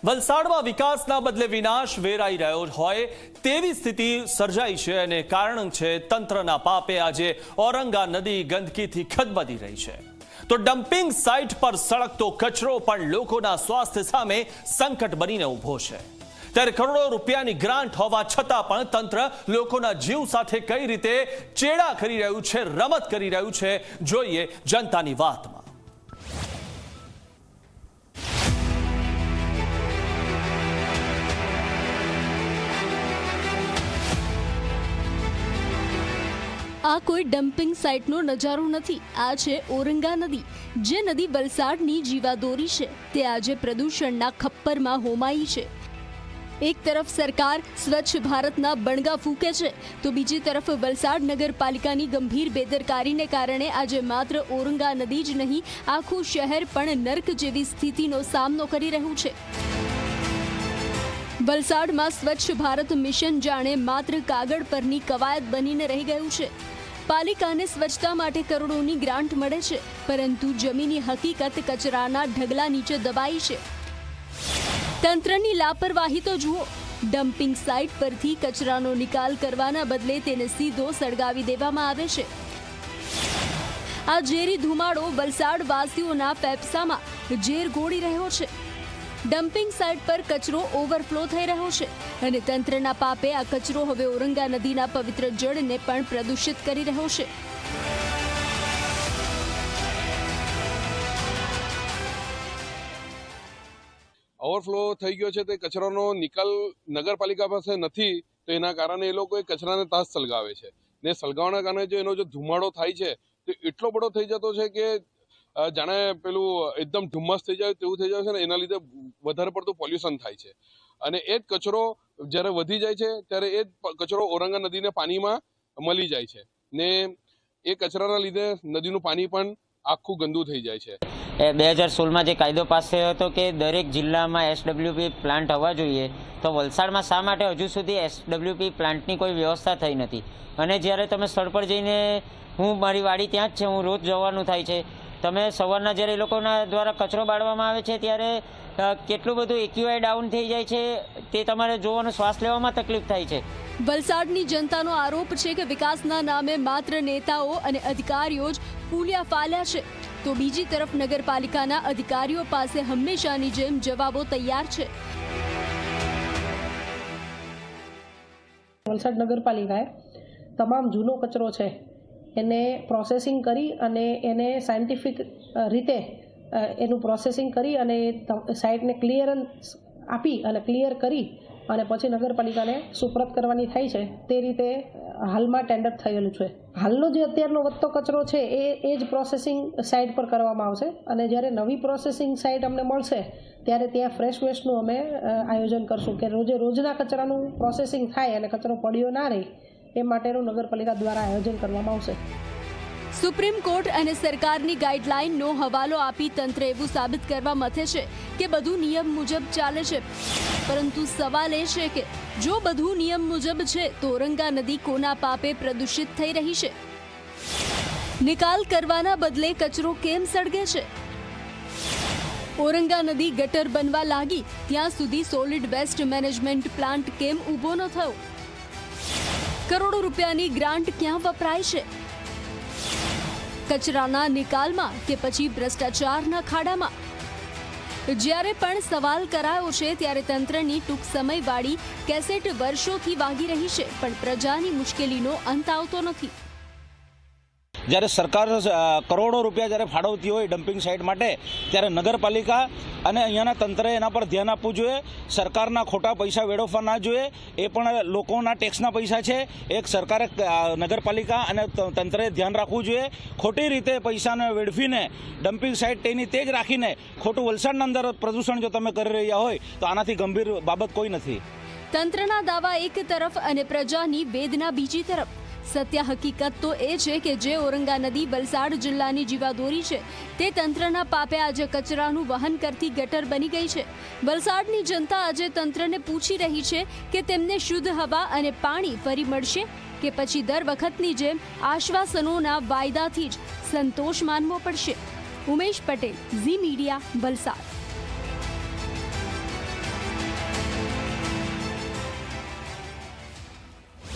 વલસાડમાં વિકાસના બદલે વિનાશ વેરાઈ રહ્યો હોય તેવી સ્થિતિ સર્જાઈ છે અને કારણ છે તંત્રના પાપે આજે ઔરંગા નદી ગંદકીથી ખદબદી રહી છે તો ડમ્પિંગ સાઇટ પર સળગતો કચરો પણ લોકોના સ્વાસ્થ્ય સામે સંકટ બનીને ઊભો છે। ત્યારે કરોડો રૂપિયાની ગ્રાન્ટ હોવા છતાં પણ તંત્ર લોકોના જીવ સાથે કઈ રીતે ચેડા કરી રહ્યું છે, રમત કરી રહ્યું છે, જોઈએ જનતાની વાતમાં। આ કોઈ ડમ્પિંગ સાઇટનો નજારો નથી, આ છે ઔરંગા નદી, જે નદી વલસાડની જીવાદોરી છે। તે આજે પ્રદૂષણના ખપ્પરમાં હોમાઈ છે। એક તરફ સરકાર સ્વચ્છ ભારતના બણગા ફૂંકે છે તો બીજી તરફ વલસાડ નગરપાલિકાની ગંભીર બેદરકારીને કારણે આજે માત્ર ઔરંગા નદી જ નહીં, આખું શહેર પણ નર્ક જેવી સ્થિતિનો સામનો કરી રહ્યું છે। વલસાડમાં સ્વચ્છ ભારત મિશન જાણે માત્ર કાગળ પરની કવાયત બનીને રહી ગયું છે। પાલિકાને સ્વચ્છતા માટે કરોડોની ગ્રાન્ટ મળે છે, પરંતુ જમીની હકીકત કચરાના ઢગલા નીચે દબાઈ છે। તંત્રની લાપરવાહી તો જુઓ, ડમ્પિંગ સાઇટ પરથી કચરાનો નિકાલ કરવાના બદલે તેને સીધો સળગાવી દેવામાં આવે છે। આ ઝેરી ધુમાડો વલસાડવાસીઓના ફેફસામાં ઝેર ઘોળી રહ્યો છે। ડમ્પિંગ સાઇટ પર કચરો ઓવરફ્લો થઈ રહ્યો છે અને તંત્રના પાપે આ કચરો હવે ઔરંગા નદીના પવિત્ર જળને પણ પ્રદૂષિત કરી રહ્યો છે। ઓવરફ્લો થઈ ગયો છે, તે કચરાનો નિકાલ નગરપાલિકા પાસે નથી, તો એના કારણે એ લોકો કચરાને તાસ સળગાવે છે ને સળગાવવાના કારણે જો એનો ધુમાડો થાય છે તો એટલો બધો થઈ જતો છે કે જાણે પેલું એકદમ ધુમ્મસ થઈ જાય તેવું થઈ જાય છે ને એના લીધે વધારે પડતું પોલ્યુશન થાય છે અને એ જ કચરો જ્યારે વધી જાય છે ત્યારે એ જ કચરો ઔરંગા નદીને પાણીમાં મળી જાય છે ને એ કચરાના લીધે નદીનું પાણી પણ આખું ગંદુ થઈ જાય છે। 2016માં જે કાયદો પાસ થયો હતો કે દરેક જિલ્લામાં SWP પ્લાન્ટ હોવા જોઈએ, તો વલસાડમાં શા માટે હજુ સુધી SWP પ્લાન્ટની કોઈ વ્યવસ્થા થઈ નથી? અને જ્યારે તમે સ્થળ પર જઈને, હું મારી વાડી ત્યાં જ છે, હું રોજ જવાનું થાય છે, તમે સવારના જ્યારે એ લોકોના દ્વારા કચરો બાળવામાં આવે છે ત્યારે કેટલું બધું AQI ડાઉન થઈ જાય છે, તે તમારે જોવાનું, શ્વાસ લેવામાં તકલીફ થાય છે। વલસાડની જનતાનો આરોપ છે કે વિકાસના નામે માત્ર નેતાઓ અને અધિકારીઓ જ ફૂલ્યા ફાલ્યા છે, તો બીજી તરફ નગરપાલિકાના અધિકારીઓ પાસે હંમેશાની જેમ જવાબો તૈયાર છે। વલસાડ નગરપાલિકાએ તમામ જૂનો કચરો છે એને પ્રોસેસિંગ કરી અને એને સાયન્ટિફિક રીતે એનું પ્રોસેસિંગ કરી અને સાઇટને ક્લિયરન્સ આપી અને ક્લિયર કરી અને પછી નગરપાલિકાને સુપરત કરવાની થાય છે, તે રીતે હાલમાં ટેન્ડર થયેલું છે। હાલનો જે અત્યારનો વધતો કચરો છે એ જ પ્રોસેસિંગ સાઇટ પર કરવામાં આવશે અને જ્યારે નવી પ્રોસેસિંગ સાઇટ અમને મળશે ત્યારે ત્યાં ફ્રેશ વેસ્ટનું અમે આયોજન કરશું કે રોજના કચરાનું પ્રોસેસિંગ થાય અને કચરો પડ્યો ના રહે એ માટેનું નગરપાલિકા દ્વારા આયોજન કરવામાં આવશે। સુપ્રીમ કોર્ટ અને સરકારની ગાઈડલાઈનનો હવાલો આપી તંત્ર એવું સાબિત કરવા મથે છે કે બધું નિયમ મુજબ ચાલે છે, પરંતુ સવાલ એ છે કે જો બધું નિયમ મુજબ છે તો ઔરંગા નદી કોના પાપે પ્રદૂષિત થઈ રહી છે? નિકાલ કરવાના બદલે કચરો કેમ સળગે છે? ઔરંગા નદી ગટર બનવા લાગી ત્યાં સુધી સોલિડ વેસ્ટ મેનેજમેન્ટ પ્લાન્ટ કેમ ઊભો ન થયો? કરોડો રૂપિયાની ગ્રાન્ટ ક્યાં વપરાય છે? કચરાના નિકાલમાં કે પછી ભ્રષ્ટાચારના ખાડામાં? જ્યારે પણ સવાલ કરાયો છે ત્યારે તંત્રની ટૂંક સમયવાળી કેસેટ વર્ષોથી વાગી રહી છે, પણ પ્રજાની મુશ્કેલીનો અંત આવતો નથી। જ્યારે સરકાર કરોડો રૂપિયા જ્યારે ફાળવતી હોય ડમ્પિંગ સાઇટ માટે, ત્યારે નગરપાલિકા અને અહીંયાના તંત્રએ એના પર ધ્યાન આપવું જોઈએ। સરકારના ખોટા પૈસા વેડફવા ના જોઈએ, એ પણ લોકોના ટેક્સના પૈસા છે। એક સરકારે, નગરપાલિકા અને તંત્રએ ધ્યાન રાખવું જોઈએ। ખોટી રીતે પૈસાને વેડફીને ડમ્પિંગ સાઇટ તેની તે જ રાખીને ખોટું વલસાડના અંદર પ્રદૂષણ જો તમે કરી રહ્યા હોય તો આનાથી ગંભીર બાબત કોઈ નથી। તંત્રના દાવા એક તરફ અને પ્રજાની વેદના બીજી તરફ। સત્ય હકીકત તો એ છે કે જે ઔરંગા નદી વલસાડ જિલ્લાની જીવાદોરી છે તે તંત્રના પાપે આજે કચરાનું વહન કરતી ગટર બની ગઈ છે। વલસાડની જનતા આજે તંત્રને પૂછી રહી છે કે તેમને શુદ્ધ હવા અને પાણી ફરી મળશે કે પછી દર વખતની જેમ આશ્વાસનોના વાયદાથી જ સંતોષ માનવો પડશે? ઉમેશ પટેલ, ઝી મીડિયા, વલસાડ।